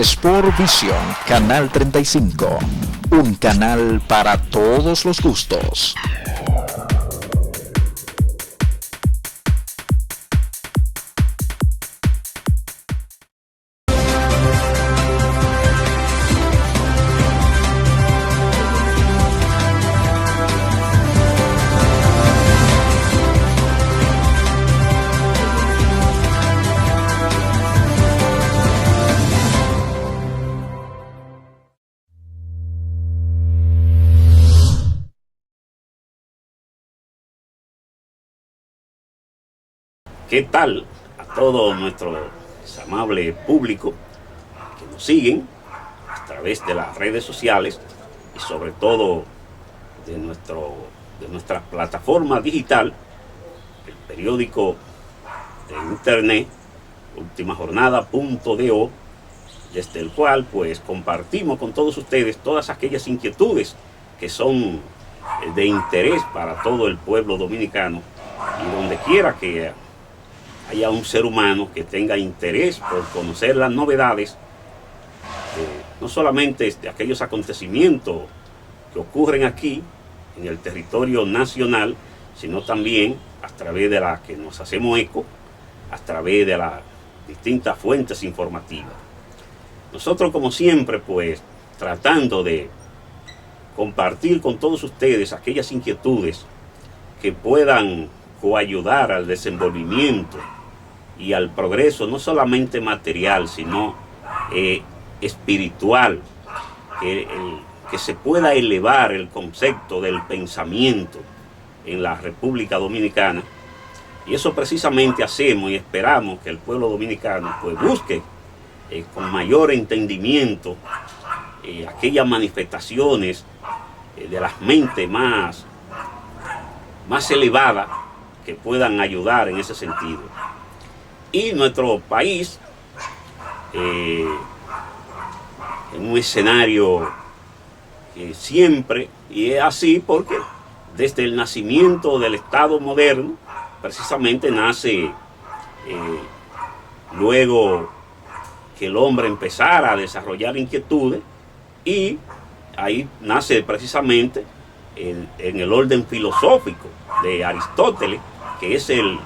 Sport Vision, Canal 35, un canal para todos los gustos. ¿Qué tal a todo nuestro amable público que nos siguen a través de las redes sociales y sobre todo de nuestra plataforma digital, el periódico de internet ultimajornada.do, desde el cual pues compartimos con todos ustedes todas aquellas inquietudes que son de interés para todo el pueblo dominicano, y donde quiera que haya un ser humano que tenga interés por conocer las novedades, no solamente de aquellos acontecimientos que ocurren aquí en el territorio nacional, sino también a través de las que nos hacemos eco, a través de las distintas fuentes informativas. Nosotros, como siempre, pues tratando de compartir con todos ustedes aquellas inquietudes que puedan coayudar al desenvolvimiento y al progreso, no solamente material, sino espiritual, que se pueda elevar el concepto del pensamiento en la República Dominicana. Y eso precisamente hacemos y esperamos que el pueblo dominicano pues busque con mayor entendimiento aquellas manifestaciones de las mentes más elevadas que puedan ayudar en ese sentido. Y nuestro país, en un escenario que siempre, y es así porque desde el nacimiento del Estado moderno, precisamente nace luego que el hombre empezara a desarrollar inquietudes, y ahí nace precisamente en el orden filosófico de Aristóteles, que es el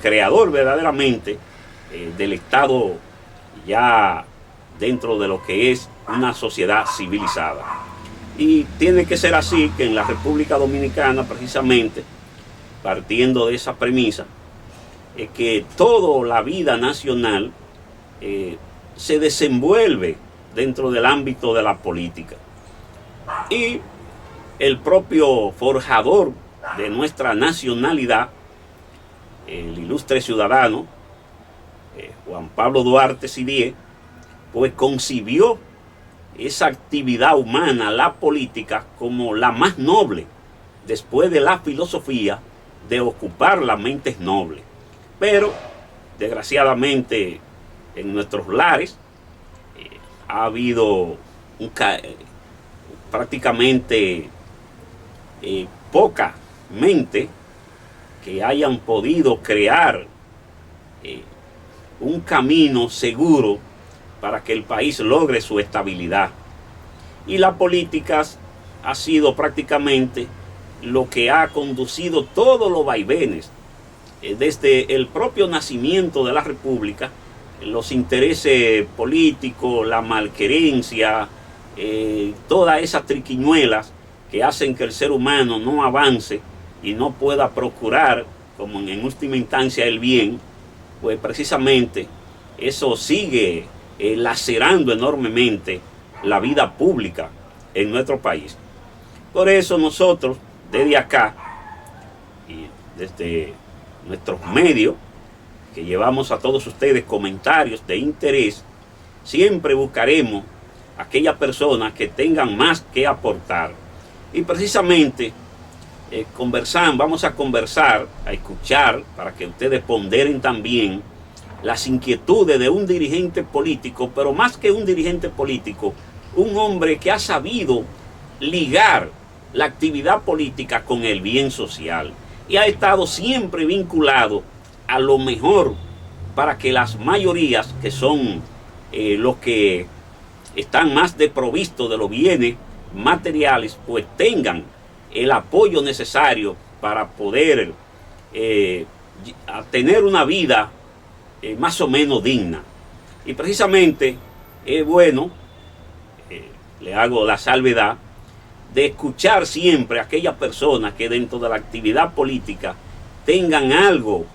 creador verdaderamente del Estado ya dentro de lo que es una sociedad civilizada. Y tiene que ser así que en la República Dominicana, precisamente, partiendo de esa premisa, es que toda la vida nacional se desenvuelve dentro del ámbito de la política. Y el propio forjador de nuestra nacionalidad, el ilustre ciudadano Juan Pablo Duarte Sidie, pues concibió esa actividad humana, la política, como la más noble, después de la filosofía, de ocupar las mentes nobles. Pero, desgraciadamente, en nuestros lares ha habido prácticamente poca mente que hayan podido crear un camino seguro para que el país logre su estabilidad. Y la política ha sido prácticamente lo que ha conducido todos los vaivenes, desde el propio nacimiento de la República, los intereses políticos, la malquerencia, todas esas triquiñuelas que hacen que el ser humano no avance y no pueda procurar, como en última instancia, el bien. Pues precisamente eso sigue lacerando enormemente la vida pública en nuestro país. Por eso nosotros, desde acá y desde nuestros medios, que llevamos a todos ustedes comentarios de interés, siempre buscaremos aquellas personas que tengan más que aportar. Y precisamente vamos a conversar, a escuchar, para que ustedes ponderen también las inquietudes de un dirigente político, pero más que un dirigente político, un hombre que ha sabido ligar la actividad política con el bien social y ha estado siempre vinculado a lo mejor para que las mayorías, que son los que están más desprovistos de los bienes materiales, pues tengan el apoyo necesario para poder tener una vida más o menos digna. Y precisamente es bueno, le hago la salvedad, de escuchar siempre a aquellas personas que dentro de la actividad política tengan algo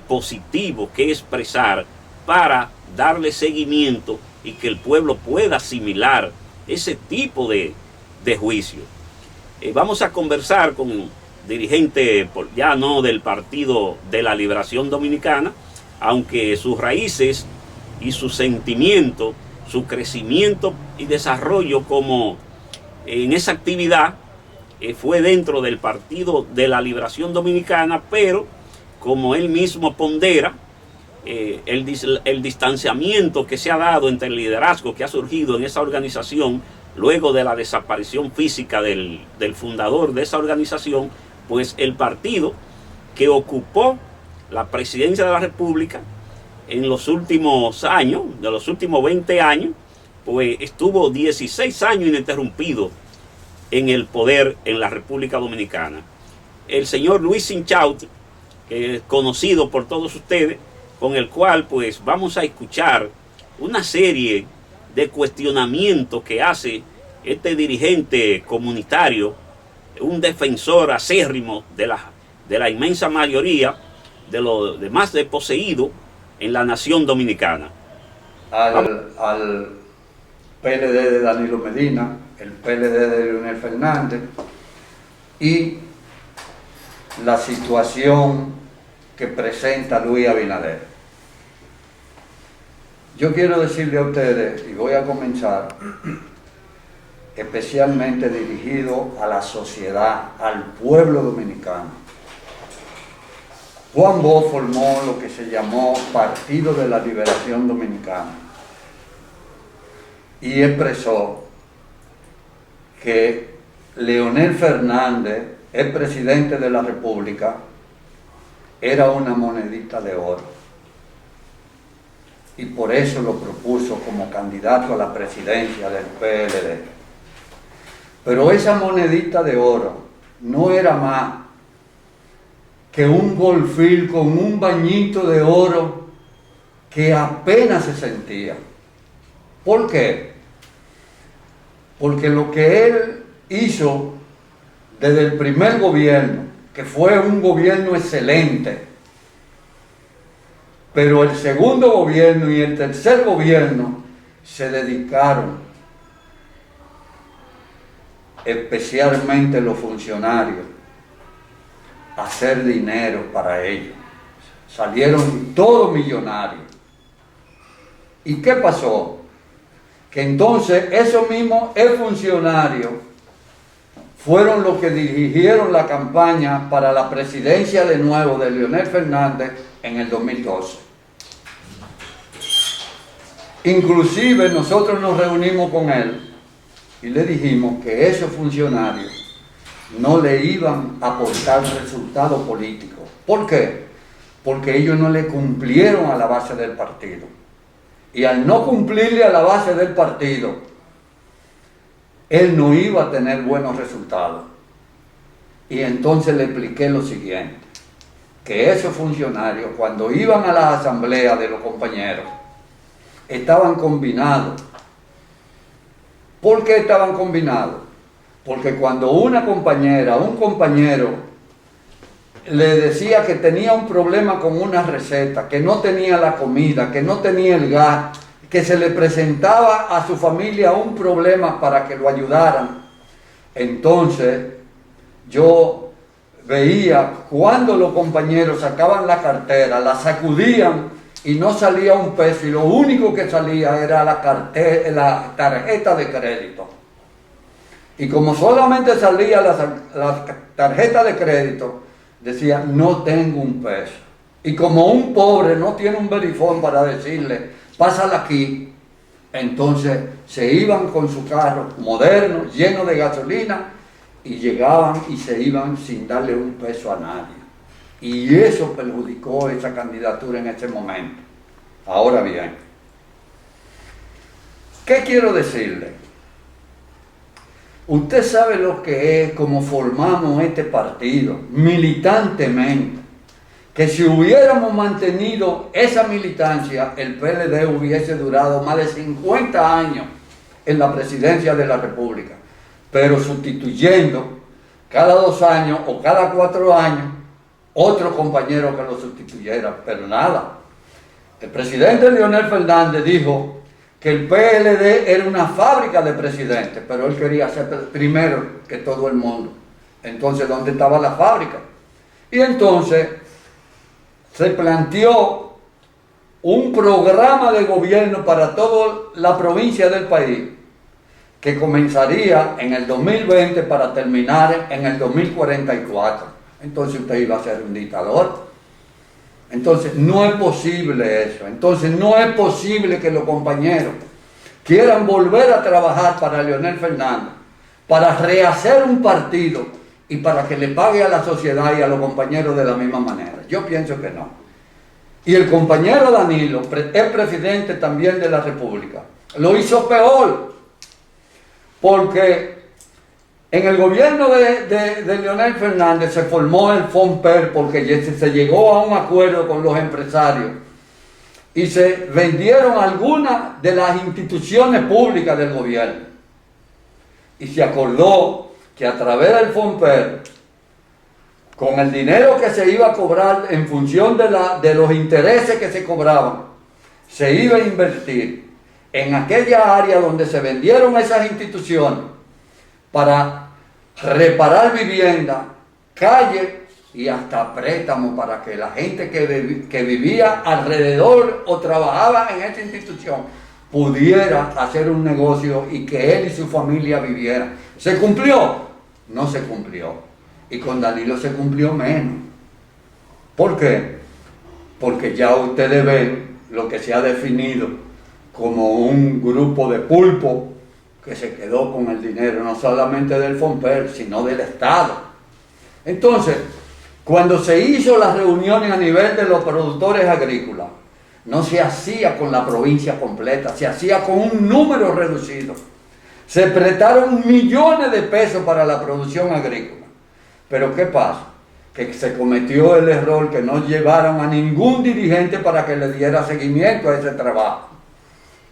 positivo que expresar para darle seguimiento y que el pueblo pueda asimilar ese tipo de juicio. Vamos a conversar con dirigente ya no del Partido de la Liberación Dominicana, aunque sus raíces y su sentimiento, su crecimiento y desarrollo como en esa actividad fue dentro del Partido de la Liberación Dominicana, pero como él mismo pondera, el distanciamiento que se ha dado entre el liderazgo que ha surgido en esa organización luego de la desaparición física del fundador de esa organización, pues el partido que ocupó la presidencia de la República en los últimos años, de los últimos 20 años, pues estuvo 16 años ininterrumpido en el poder en la República Dominicana. El señor Luis Sinchaut, conocido por todos ustedes, con el cual pues vamos a escuchar una serie de cuestionamientos que hace este dirigente comunitario, un defensor acérrimo de la inmensa mayoría de los demás desposeídos en la nación dominicana. Al PLD de Danilo Medina, el PLD de Leonel Fernández y la situación que presenta Luis Abinader. Yo quiero decirle a ustedes, y voy a comenzar, especialmente dirigido a la sociedad, al pueblo dominicano. Juan Bosch formó lo que se llamó Partido de la Liberación Dominicana y expresó que Leonel Fernández, el presidente de la República, era una monedita de oro y por eso lo propuso como candidato a la presidencia del PLD. Pero esa monedita de oro no era más que un golfil con un bañito de oro que apenas se sentía. ¿Por qué? Porque lo que él hizo desde el primer gobierno, que fue un gobierno excelente, pero el segundo gobierno y el tercer gobierno se dedicaron, especialmente los funcionarios, a hacer dinero para ellos. Salieron todos millonarios. ¿Y qué pasó? Que entonces esos mismos funcionarios fueron los que dirigieron la campaña para la presidencia de nuevo de Leonel Fernández en el 2012. Inclusive nosotros nos reunimos con él y le dijimos que esos funcionarios no le iban a aportar resultados políticos. ¿Por qué? Porque ellos no le cumplieron a la base del partido. Y al no cumplirle a la base del partido, él no iba a tener buenos resultados. Y entonces le expliqué lo siguiente, que esos funcionarios cuando iban a la asamblea de los compañeros, estaban combinados. ¿Por qué estaban combinados? Porque cuando una compañera, un compañero, le decía que tenía un problema con una receta, que no tenía la comida, que no tenía el gas, que se le presentaba a su familia un problema para que lo ayudaran, entonces yo veía cuando los compañeros sacaban la cartera, la sacudían y no salía un peso, y lo único que salía era la tarjeta de crédito. Y como solamente salía la tarjeta de crédito, decía, no tengo un peso. Y como un pobre no tiene un verifón para decirle, pásala aquí, entonces se iban con su carro moderno, lleno de gasolina, y llegaban y se iban sin darle un peso a nadie. Y eso perjudicó esa candidatura en ese momento. Ahora bien, ¿Qué quiero decirle? Usted sabe lo que es, como formamos este partido, militantemente, que si hubiéramos mantenido esa militancia, el PLD hubiese durado más de 50 años en la presidencia de la República, pero sustituyendo cada 2 años o cada 4 años otro compañero que lo sustituyera, pero nada. El presidente Leonel Fernández dijo que el PLD era una fábrica de presidentes, pero él quería ser primero que todo el mundo. Entonces, ¿dónde estaba la fábrica? Y entonces se planteó un programa de gobierno para toda la provincia del país, que comenzaría en el 2020 para terminar en el 2044. Entonces usted iba a ser un dictador. Entonces no es posible eso. Entonces no es posible que los compañeros quieran volver a trabajar para Leonel Fernández, para rehacer un partido y para que le pague a la sociedad y a los compañeros de la misma manera. Yo pienso que no. Y el compañero Danilo, es presidente también de la República, lo hizo peor, porque en el gobierno de Leonel Fernández se formó el FONPER porque se llegó a un acuerdo con los empresarios y se vendieron algunas de las instituciones públicas del gobierno. Y se acordó que a través del FONPER, con el dinero que se iba a cobrar en función de los intereses que se cobraban, se iba a invertir en aquella área donde se vendieron esas instituciones para reparar vivienda, calles y hasta préstamos para que la gente que vivía alrededor o trabajaba en esta institución pudiera hacer un negocio y que él y su familia vivieran. ¿Se cumplió? No se cumplió. Y con Danilo se cumplió menos. ¿Por qué? Porque ya ustedes ven lo que se ha definido como un grupo de pulpo que se quedó con el dinero, no solamente del FONPER, sino del Estado. Entonces, cuando se hizo las reuniones a nivel de los productores agrícolas, no se hacía con la provincia completa, se hacía con un número reducido. Se prestaron millones de pesos para la producción agrícola. Pero ¿qué pasa? Que se cometió el error que no llevaron a ningún dirigente para que le diera seguimiento a ese trabajo.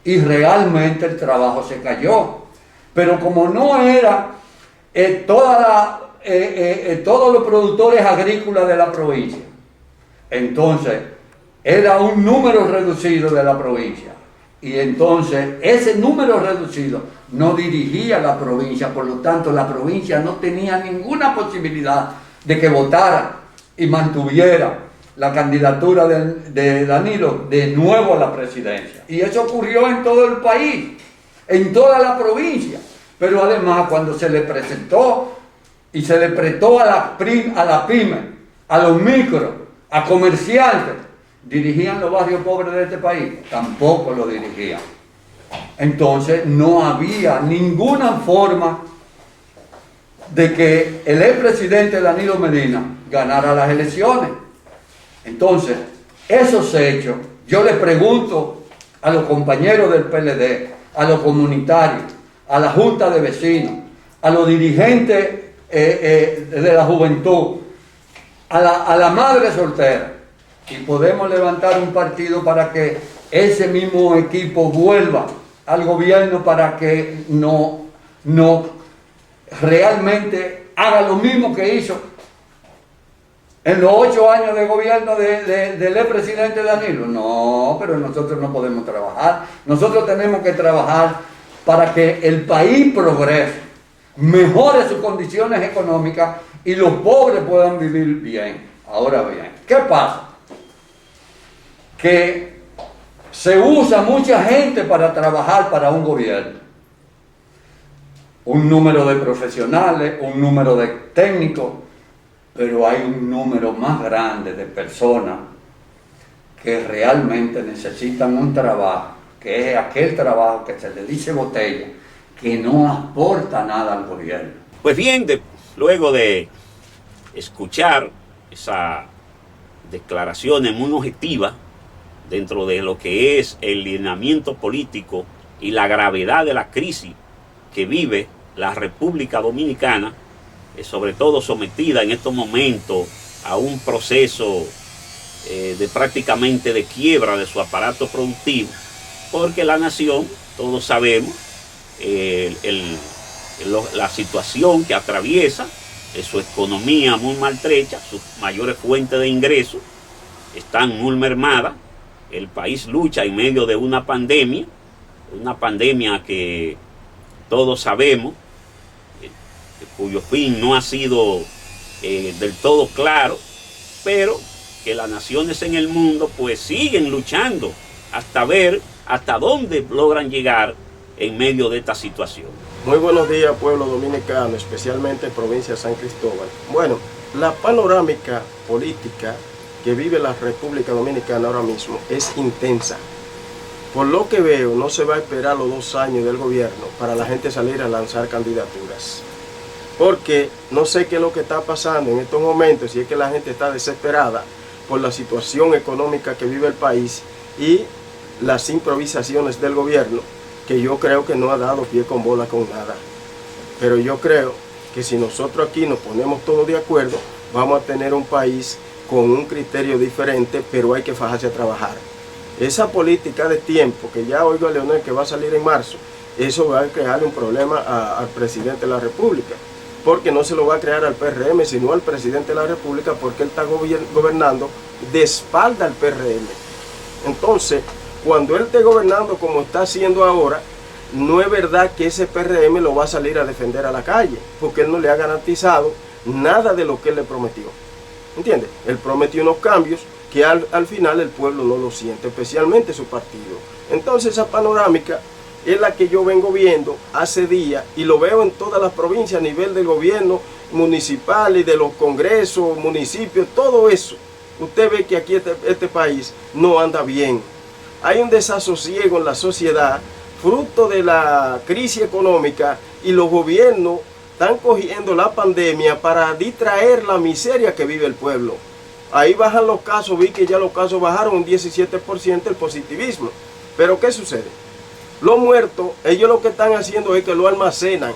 Y realmente el trabajo se cayó. Pero como no era todos los productores agrícolas de la provincia, entonces era un número reducido de la provincia. Y entonces ese número reducido no dirigía la provincia, por lo tanto la provincia no tenía ninguna posibilidad de que votara y mantuviera la candidatura de Danilo de nuevo a la presidencia. Y eso ocurrió en todo el país, en toda la provincia. Pero además, cuando se le presentó y se le prestó a la pyme, a los micros, a comerciantes, ¿dirigían los barrios pobres de este país? Tampoco lo dirigían. Entonces no había ninguna forma de que el expresidente Danilo Medina ganara las elecciones. Entonces, esos hechos, yo le pregunto a los compañeros del PLD, a los comunitarios, a la Junta de Vecinos, a los dirigentes de la juventud, a la madre soltera, y podemos levantar un partido para que ese mismo equipo vuelva al gobierno para que no realmente haga lo mismo que hizo en los 8 años de gobierno del expresidente Danilo. No, pero nosotros no podemos trabajar. Nosotros tenemos que trabajar para que el país progrese, mejore sus condiciones económicas y los pobres puedan vivir bien. Ahora bien, ¿qué pasa? Que se usa mucha gente para trabajar para un gobierno. Un número de profesionales, un número de técnicos, pero hay un número más grande de personas que realmente necesitan un trabajo, que es aquel trabajo que se le dice botella, que no aporta nada al gobierno. Pues bien, luego de escuchar esa declaración muy objetiva dentro de lo que es el lineamiento político y la gravedad de la crisis que vive la República Dominicana, sobre todo sometida en estos momentos a un proceso de prácticamente de quiebra de su aparato productivo, porque la nación, todos sabemos, la situación que atraviesa, su economía muy maltrecha, sus mayores fuentes de ingresos están muy mermadas, el país lucha en medio de una pandemia que todos sabemos, cuyo fin no ha sido del todo claro, pero que las naciones en el mundo pues siguen luchando hasta ver hasta dónde logran llegar en medio de esta situación. Muy buenos días, pueblo dominicano, especialmente provincia de San Cristóbal. Bueno, la panorámica política que vive la República Dominicana ahora mismo es intensa. Por lo que veo, no se va a esperar los 2 años del gobierno para la gente salir a lanzar candidaturas. Porque no sé qué es lo que está pasando en estos momentos, si es que la gente está desesperada por la situación económica que vive el país y las improvisaciones del gobierno, que yo creo que no ha dado pie con bola con nada. Pero yo creo que si nosotros aquí nos ponemos todos de acuerdo, vamos a tener un país con un criterio diferente, pero hay que fajarse a trabajar. Esa política de tiempo, que ya oigo a Leonel que va a salir en marzo, eso va a crearle un problema al presidente de la República, porque no se lo va a crear al PRM, sino al presidente de la República, porque él está gobernando de espalda al PRM. Entonces, cuando él esté gobernando como está haciendo ahora, no es verdad que ese PRM lo va a salir a defender a la calle, porque él no le ha garantizado nada de lo que él le prometió. ¿Entiende? Él prometió unos cambios que al final el pueblo no lo siente, especialmente su partido. Entonces esa panorámica es la que yo vengo viendo hace días y lo veo en todas las provincias a nivel del gobierno municipal y de los congresos, municipios, todo eso. Usted ve que aquí este país no anda bien. Hay un desasosiego en la sociedad, fruto de la crisis económica, y los gobiernos están cogiendo la pandemia para distraer la miseria que vive el pueblo. Ahí bajan los casos, vi que ya los casos bajaron un 17% el positivismo. Pero ¿qué sucede? Los muertos, ellos lo que están haciendo es que lo almacenan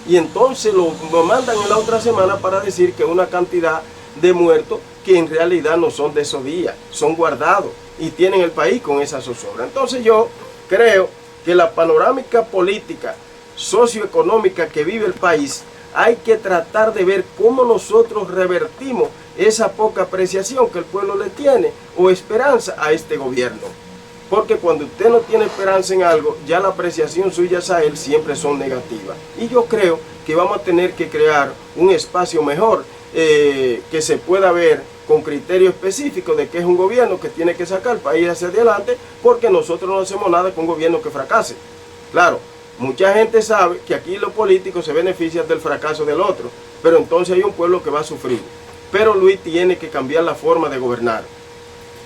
y entonces lo mandan en la otra semana para decir que una cantidad de muertos que en realidad no son de esos días, son guardados y tienen el país con esa zozobra. Entonces yo creo que la panorámica política, socioeconómica que vive el país, hay que tratar de ver cómo nosotros revertimos esa poca apreciación que el pueblo le tiene o esperanza a este gobierno. Porque cuando usted no tiene esperanza en algo, ya la apreciación suya a él siempre son negativas. Y yo creo que vamos a tener que crear un espacio mejor, que se pueda ver con criterio específico de que es un gobierno que tiene que sacar el país hacia adelante, porque nosotros no hacemos nada con un gobierno que fracase. Claro, mucha gente sabe que aquí los políticos se benefician del fracaso del otro, pero entonces hay un pueblo que va a sufrir. Pero Luis tiene que cambiar la forma de gobernar.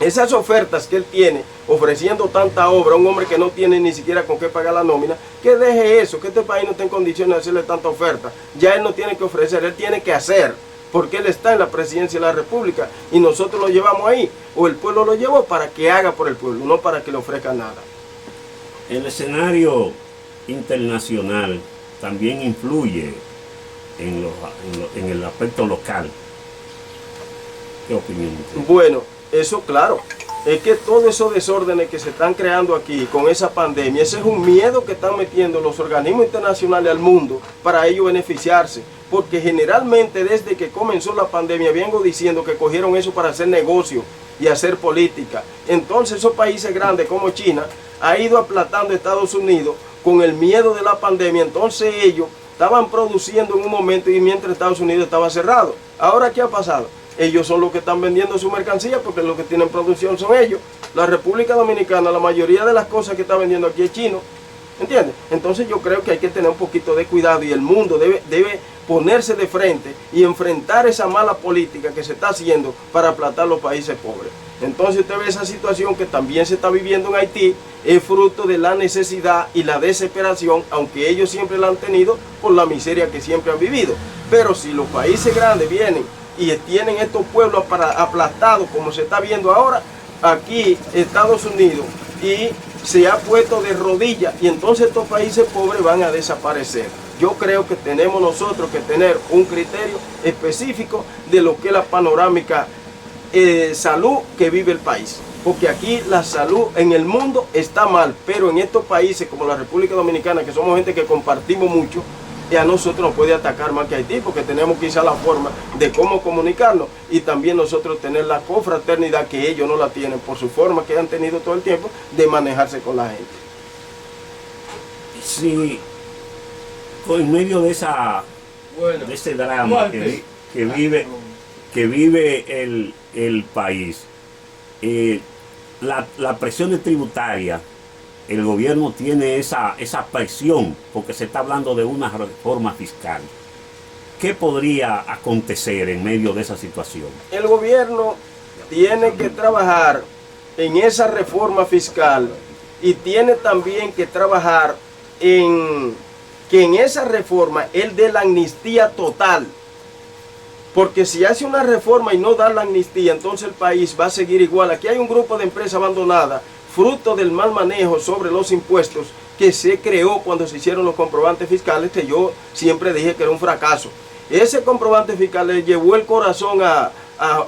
Esas ofertas que él tiene, ofreciendo tanta obra a un hombre que no tiene ni siquiera con qué pagar la nómina, que deje eso, que este país no esté en condiciones de hacerle tanta oferta. Ya él no tiene que ofrecer, él tiene que hacer, porque él está en la presidencia de la República y nosotros lo llevamos ahí, o el pueblo lo llevó para que haga por el pueblo, no para que le ofrezca nada. El escenario internacional también influye en el aspecto local. ¿Qué opinión tiene? Bueno, eso claro, es que todos esos desórdenes que se están creando aquí con esa pandemia, ese es un miedo que están metiendo los organismos internacionales al mundo para ellos beneficiarse, porque generalmente desde que comenzó la pandemia vengo diciendo que cogieron eso para hacer negocio y hacer política. Entonces esos países grandes como China ha ido aplastando a Estados Unidos con el miedo de la pandemia. Entonces ellos estaban produciendo en un momento y mientras Estados Unidos estaba cerrado. Ahora, ¿qué ha pasado? Ellos son los que están vendiendo su mercancía porque los que tienen producción son ellos. La República Dominicana, la mayoría de las cosas que está vendiendo aquí es chino. ¿Entiendes? Entonces yo creo que hay que tener un poquito de cuidado y el mundo debe ponerse de frente y enfrentar esa mala política que se está haciendo para aplastar los países pobres. Entonces usted ve esa situación que también se está viviendo en Haití, es fruto de la necesidad y la desesperación, aunque ellos siempre la han tenido por la miseria que siempre han vivido. Pero si los países grandes vienen y tienen estos pueblos aplastados como se está viendo ahora, aquí Estados Unidos y se ha puesto de rodillas y entonces estos países pobres van a desaparecer. Yo creo que tenemos nosotros que tener un criterio específico de lo que es la panorámica salud que vive el país. Porque aquí la salud en el mundo está mal, pero en estos países como la República Dominicana, que somos gente que compartimos mucho, a nosotros nos puede atacar más que Haití, porque tenemos quizá la forma de cómo comunicarnos y también nosotros tener la confraternidad que ellos no la tienen por su forma que han tenido todo el tiempo de manejarse con la gente. Sí, en medio de de ese drama que vive el país, la presión tributaria, el gobierno tiene esa presión porque se está hablando de una reforma fiscal. ¿Qué podría acontecer en medio de esa situación? El gobierno tiene que trabajar en esa reforma fiscal y tiene también que trabajar en que en esa reforma él dé la amnistía total. Porque si hace una reforma y no da la amnistía, entonces el país va a seguir igual. Aquí hay un grupo de empresas abandonadas, fruto del mal manejo sobre los impuestos que se creó cuando se hicieron los comprobantes fiscales, que yo siempre dije que era un fracaso. Ese comprobante fiscal le llevó el corazón a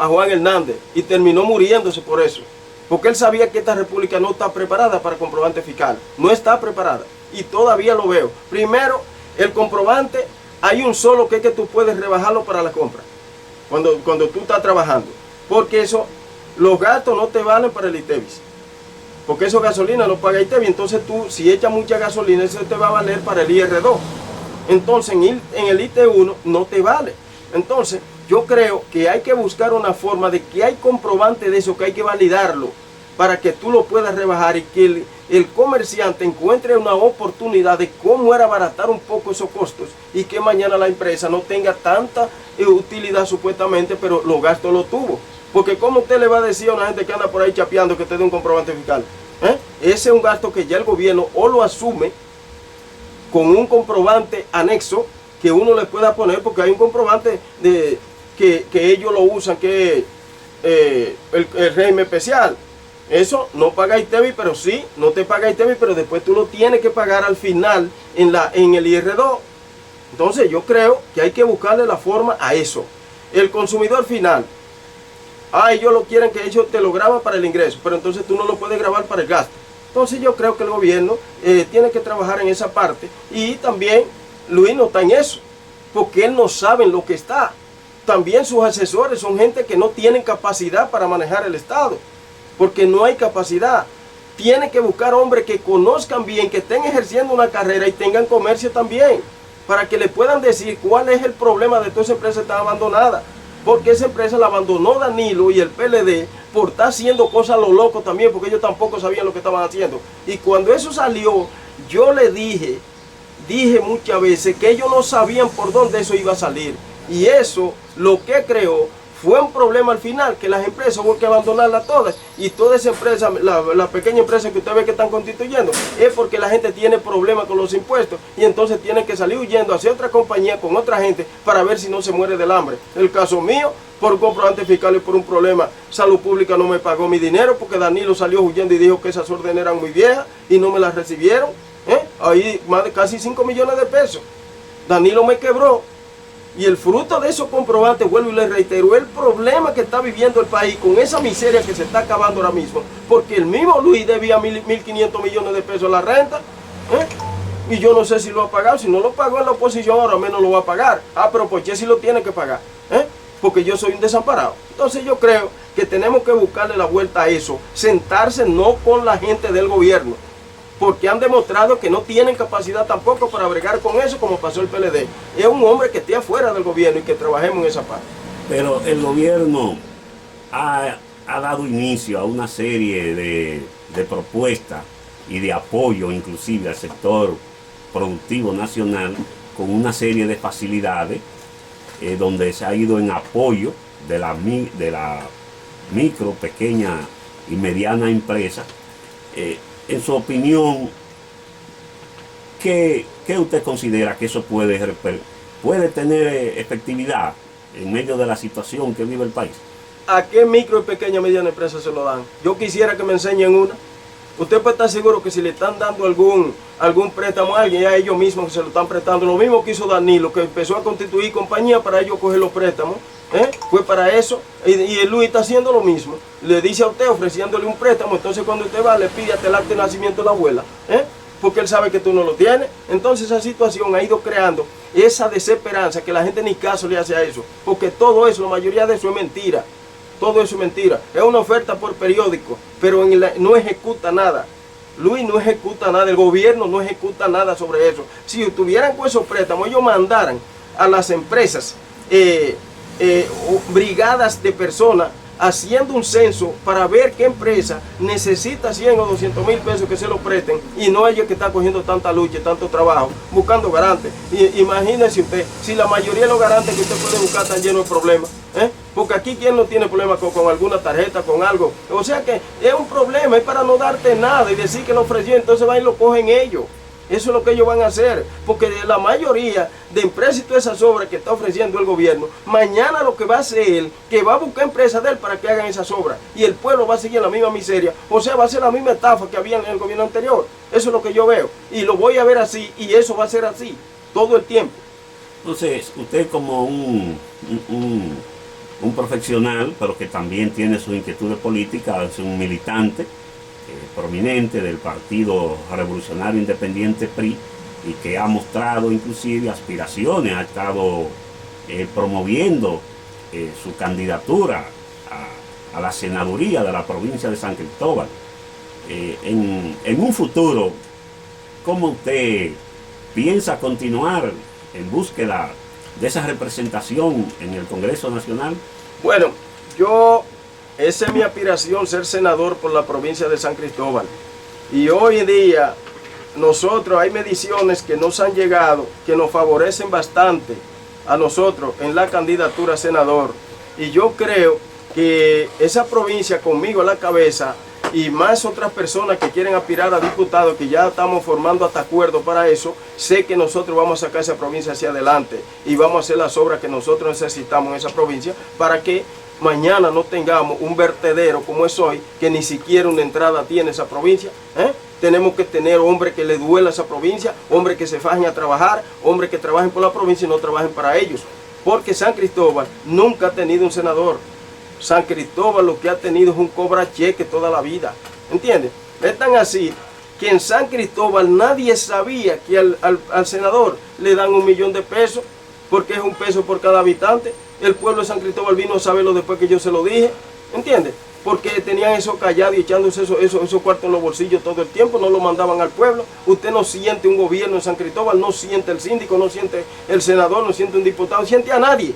Juan Hernández y terminó muriéndose por eso. Porque él sabía que esta república no está preparada para comprobante fiscal. No está preparada. Y todavía lo veo. Primero, el comprobante, hay un solo que es que tú puedes rebajarlo para la compra. Cuando tú estás trabajando. Porque eso, los gastos no te valen para el ITEVIS. Porque eso gasolina lo paga ITEVIS. Entonces tú, si echas mucha gasolina, eso te va a valer para el IR2. Entonces en el IT1 no te vale. Entonces yo creo que hay que buscar una forma de que hay comprobante de eso, que hay que validarlo para que tú lo puedas rebajar y que el comerciante encuentre una oportunidad de cómo era abaratar un poco esos costos y que mañana la empresa no tenga tanta utilidad supuestamente, pero los gastos lo tuvo. Porque ¿cómo usted le va a decir a una gente que anda por ahí chapeando que te dé un comprobante fiscal? Ese es un gasto que ya el gobierno o lo asume con un comprobante anexo que uno le pueda poner, porque hay un comprobante que ellos lo usan, que es el régimen especial. Eso no paga ITEVIS, pero sí, no te paga ITEVIS, pero después tú lo tienes que pagar al final en el IR2. Entonces yo creo que hay que buscarle la forma a eso. El consumidor final, ellos lo quieren que ellos te lo graban para el ingreso, pero entonces tú no lo puedes grabar para el gasto. Entonces yo creo que el gobierno tiene que trabajar en esa parte y también Luis no está en eso, porque él no sabe en lo que está. También sus asesores son gente que no tienen capacidad para manejar el Estado, porque no hay capacidad. Tiene que buscar hombres que conozcan bien, que estén ejerciendo una carrera y tengan comercio también, para que le puedan decir cuál es el problema de toda esa empresa que está abandonada. Porque esa empresa la abandonó Danilo y el PLD por estar haciendo cosas a lo loco también, porque ellos tampoco sabían lo que estaban haciendo. Y cuando eso salió, yo le dije muchas veces que ellos no sabían por dónde eso iba a salir. Y eso lo que creó fue un problema al final, que las empresas hubo que abandonarlas todas. Y toda esa empresa, la pequeña empresa que usted ve que están constituyendo, es porque la gente tiene problemas con los impuestos y entonces tiene que salir huyendo hacia otra compañía con otra gente para ver si no se muere del hambre. El caso mío, por un comprobante fiscal y por un problema, Salud Pública no me pagó mi dinero porque Danilo salió huyendo y dijo que esas órdenes eran muy viejas y no me las recibieron. Ahí más de casi 5 millones de pesos. Danilo me quebró. Y el fruto de esos comprobantes, vuelvo y les reitero, el problema que está viviendo el país con esa miseria que se está acabando ahora mismo, porque el mismo Luis debía 1.500 millones de pesos a la renta, y yo no sé si lo ha pagado. Si no lo pagó en la oposición, ahora menos lo va a pagar. Pero ¿por qué si lo tiene que pagar? Porque yo soy un desamparado. Entonces yo creo que tenemos que buscarle la vuelta a eso, sentarse no con la gente del gobierno, porque han demostrado que no tienen capacidad tampoco para bregar con eso, como pasó el PLD. Es un hombre que esté afuera del gobierno y que trabajemos en esa parte. Pero el gobierno ha dado inicio a una serie de propuestas y de apoyo inclusive al sector productivo nacional, con una serie de facilidades donde se ha ido en apoyo de la micro, pequeña y mediana empresa. En su opinión, ¿qué usted considera que eso puede tener efectividad en medio de la situación que vive el país? ¿A qué micro y pequeña y mediana empresa se lo dan? Yo quisiera que me enseñen una. Usted puede estar seguro que si le están dando algún préstamo a alguien, ya ellos mismos que se lo están prestando, lo mismo que hizo Danilo, que empezó a constituir compañía para ellos coger los préstamos, fue para eso, y Luis está haciendo lo mismo, le dice a usted ofreciéndole un préstamo, entonces cuando usted va le pide hasta el acta de nacimiento de la abuela, porque él sabe que tú no lo tienes. Entonces esa situación ha ido creando esa desesperanza que la gente ni caso le hace a eso, porque todo eso, la mayoría de eso es mentira. Todo eso es mentira. Es una oferta por periódico, pero no ejecuta nada. Luis no ejecuta nada, el gobierno no ejecuta nada sobre eso. Si tuvieran con esos préstamos, ellos mandaran a las empresas brigadas de personas haciendo un censo para ver qué empresa necesita 100 o 200 mil pesos que se lo presten, y no ella que está cogiendo tanta lucha, tanto trabajo, buscando garantes. Imagínense usted, si la mayoría de los garantes que usted puede buscar están llenos de problemas, porque aquí quien no tiene problemas con alguna tarjeta, con algo. O sea que es un problema, es para no darte nada y decir que lo ofreció, entonces van y lo cogen ellos. Eso es lo que ellos van a hacer, porque la mayoría de empresas y todas esas obras que está ofreciendo el gobierno, mañana lo que va a hacer él, que va a buscar empresas de él para que hagan esas obras, y el pueblo va a seguir en la misma miseria, o sea, va a ser la misma estafa que había en el gobierno anterior. Eso es lo que yo veo, y lo voy a ver así, y eso va a ser así, todo el tiempo. Entonces, usted como un profesional, pero que también tiene sus inquietudes políticas, es un militante prominente del Partido Revolucionario Independiente PRI, y que ha mostrado inclusive aspiraciones, ha estado promoviendo su candidatura a la senaduría de la provincia de San Cristóbal. En un futuro, ¿cómo usted piensa continuar en búsqueda de esa representación en el Congreso Nacional? Bueno, esa es mi aspiración, ser senador por la provincia de San Cristóbal. Y hoy en día, nosotros hay mediciones que nos han llegado, que nos favorecen bastante a nosotros en la candidatura a senador. Y yo creo que esa provincia conmigo a la cabeza, y más otras personas que quieren aspirar a diputados, que ya estamos formando hasta acuerdos para eso, sé que nosotros vamos a sacar esa provincia hacia adelante y vamos a hacer las obras que nosotros necesitamos en esa provincia para que mañana no tengamos un vertedero como es hoy, que ni siquiera una entrada tiene esa provincia. Tenemos que tener hombres que le duela a esa provincia, hombres que se fajen a trabajar, hombres que trabajen por la provincia y no trabajen para ellos. Porque San Cristóbal nunca ha tenido un senador. San Cristóbal lo que ha tenido es un cobra cheque toda la vida. ¿Entiendes? Es tan así que en San Cristóbal nadie sabía que al senador le dan 1 millón de pesos, porque es 1 peso por cada habitante. El pueblo de San Cristóbal vino a saberlo después que yo se lo dije, ¿entiendes? Porque tenían eso callado y echándose esos cuartos en los bolsillos todo el tiempo, no lo mandaban al pueblo. Usted no siente un gobierno en San Cristóbal, no siente el síndico, no siente el senador, no siente un diputado, siente a nadie.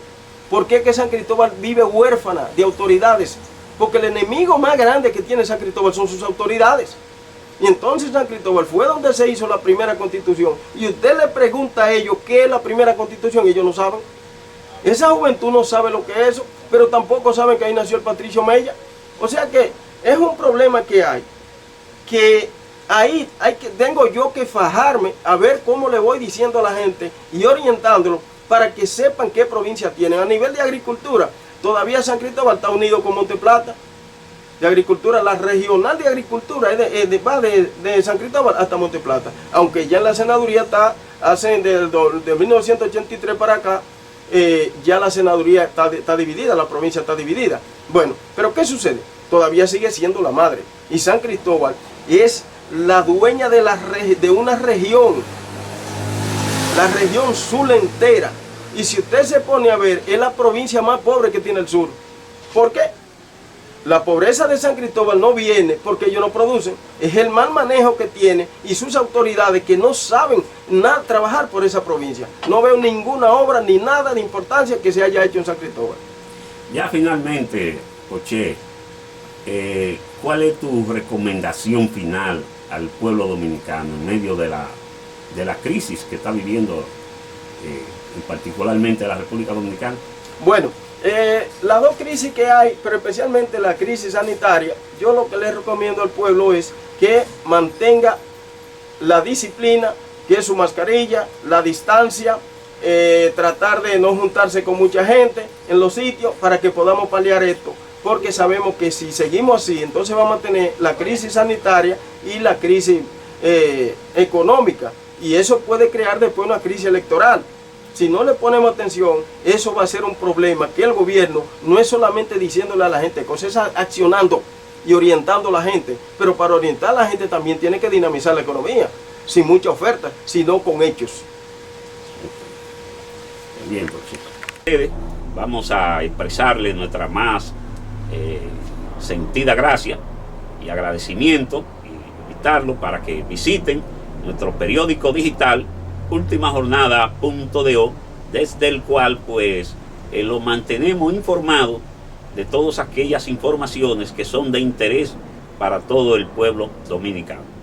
¿Por qué que San Cristóbal vive huérfana de autoridades? Porque el enemigo más grande que tiene San Cristóbal son sus autoridades. Y entonces San Cristóbal fue donde se hizo la primera constitución. Y usted le pregunta a ellos qué es la primera constitución y ellos no saben. Esa juventud no sabe lo que es eso, pero tampoco saben que ahí nació el Patricio Mella. O sea que es un problema que ahí tengo yo que fajarme a ver cómo le voy diciendo a la gente y orientándolo para que sepan qué provincia tienen. A nivel de agricultura, todavía San Cristóbal está unido con Monteplata. De agricultura, la regional de agricultura va de San Cristóbal hasta Monteplata. Aunque ya en la senaduría de 1983 para acá, ya la senaduría está dividida, la provincia está dividida. Bueno, pero ¿qué sucede? Todavía sigue siendo la madre. Y San Cristóbal es la dueña de una región, la región sur entera. Y si usted se pone a ver, es la provincia más pobre que tiene el sur. ¿Por qué? La pobreza de San Cristóbal no viene porque ellos no producen, es el mal manejo que tiene y sus autoridades que no saben nada trabajar por esa provincia. No veo ninguna obra ni nada de importancia que se haya hecho en San Cristóbal. Ya finalmente, José, ¿cuál es tu recomendación final al pueblo dominicano en medio de la crisis que está viviendo particularmente la República Dominicana? Bueno, las dos crisis que hay, pero especialmente la crisis sanitaria, yo lo que le recomiendo al pueblo es que mantenga la disciplina, que es su mascarilla, la distancia, tratar de no juntarse con mucha gente en los sitios para que podamos paliar esto. porque sabemos que si seguimos así, entonces vamos a tener la crisis sanitaria y la crisis económica, y eso puede crear después una crisis electoral. Si no le ponemos atención, eso va a ser un problema, que el gobierno no es solamente diciéndole a la gente cosas, es accionando y orientando a la gente, pero para orientar a la gente también tiene que dinamizar la economía, sin mucha oferta, sino con hechos. Bien, profesor. Vamos a expresarle nuestra más sentida gracia y agradecimiento y invitarlo para que visiten nuestro periódico digital ultimajornada.do, desde el cual pues lo mantenemos informado de todas aquellas informaciones que son de interés para todo el pueblo dominicano.